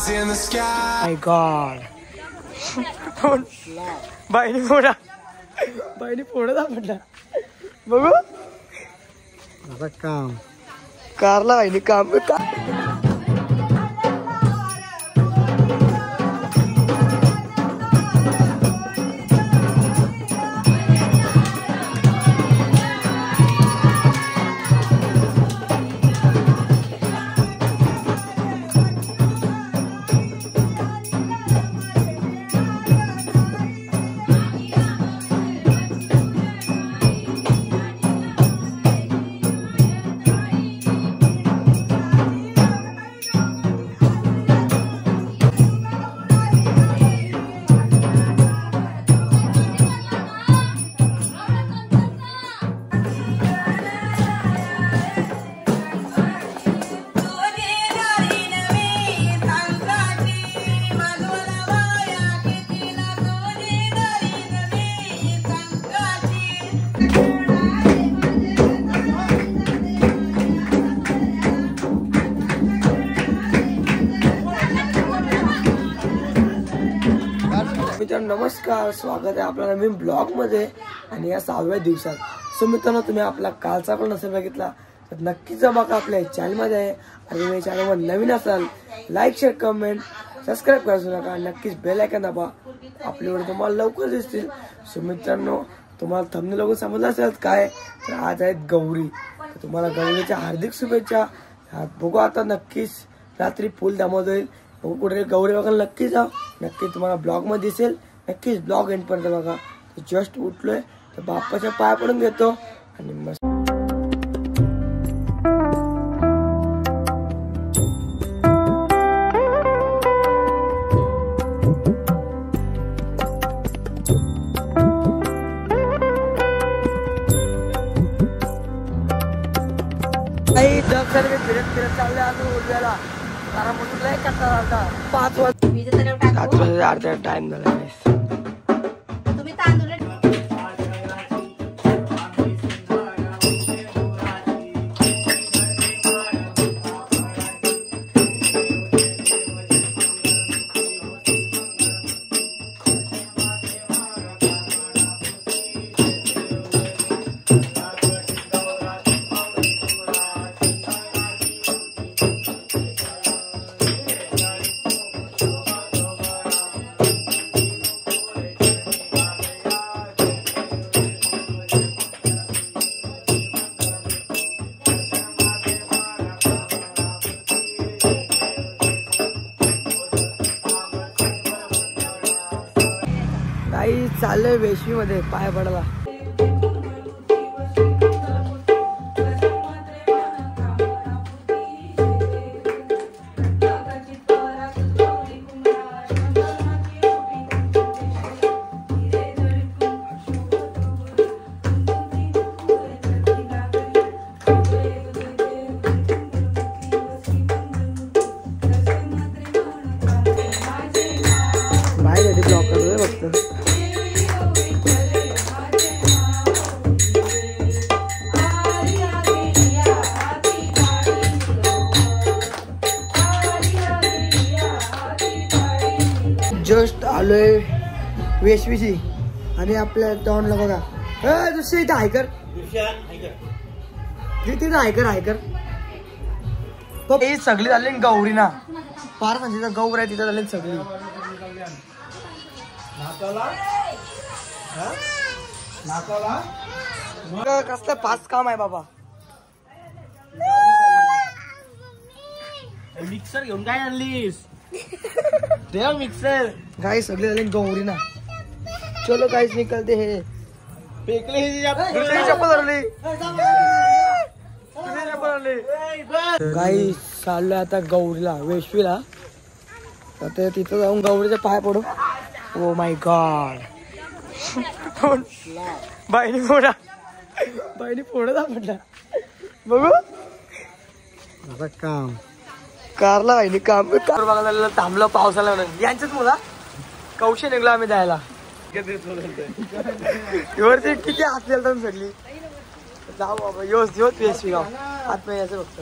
माय God बाईने फोडा म्हटलं बघू आता काम कारला बाईने काम मित्रांनो नमस्कार, स्वागत आहे आपल्या नवीन ब्लॉग मध्ये आणि या 6व्या दिवसात. सो मित्रांनो तुम्ही आपला कालचा पण नसेल बघितला तर नक्कीच बघा आपल्या चॅनल मध्ये आहे. आणि तुम्ही चॅनलवर नवीन असाल लाईक शेअर कमेंट सबस्क्राईब करायचं नका. नक्कीच बेल आयकॉन दाबा, आपले व्हिडिओ तुम्हाला लवकर दिसतील. सो मित्रांनो तुम्हाला थंबनेल बघून समजलं असेल काय तर आज आहेत गौरी. तर तुम्हाला गौरीच्या हार्दिक शुभेच्छा. बघू आता नक्कीच रात्री फुल धमाल होईल. कुठे गौरी बघायला नक्की जा, नक्की तुम्हाला ब्लॉग मध्ये दिसेल. नक्कीच ब्लॉग एंड पर्यंत बघा. जस्ट उठलोय तर बाप्पाच्या पाया पडून घेतो आणि मस्त फिरत चालले आलो उद्याला. कारण म्हणून लय कसा झाला 5 वाजता अर्धा टाइम झाला. चाललंय वेशवी मध्ये पाय पडला. बाहेर ब्लॉक करतोय फक्त. जस्ट आलोय वेशवीची आणि आपल्या तोंडला बघा दुसरी इथं हायकर तिथे हायकर सगळी झाली गौरी ना. फार म्हणजे गौर आहे तिथं झाली सगळी. कसलं पाच काम आहे बाबा. मिक्सर घेऊन काय आणलीस? देव मिक्सर गाइस सगळे झाले गौरी ना. चलो गाइस निकलते हे. फेकले गाइस चाललोय आता गौरीला वेशवीला. आता तिथं जाऊन गौरीचे पाय पडू. ओ माय गॉड बाईने फोडा म्हटलं बघू आता काम कारला बाईने काम बघायला थांबलं पावसाला म्हणून. यांच्याच मुला कौशे निघलो आम्ही जायला. वरती किती हात गेलता सगळी. जाऊ बाबा योच वेशवी गाव हात नाही यायचं फक्त.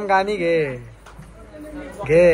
मग गाणी घे घे.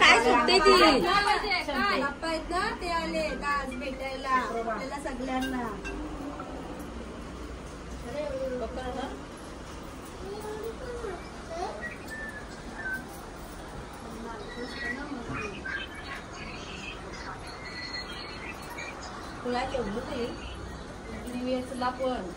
काय सुटते ती ते आले आज भेटायला आपल्याला सगळ्यांना. तुला ठेवलं ते पण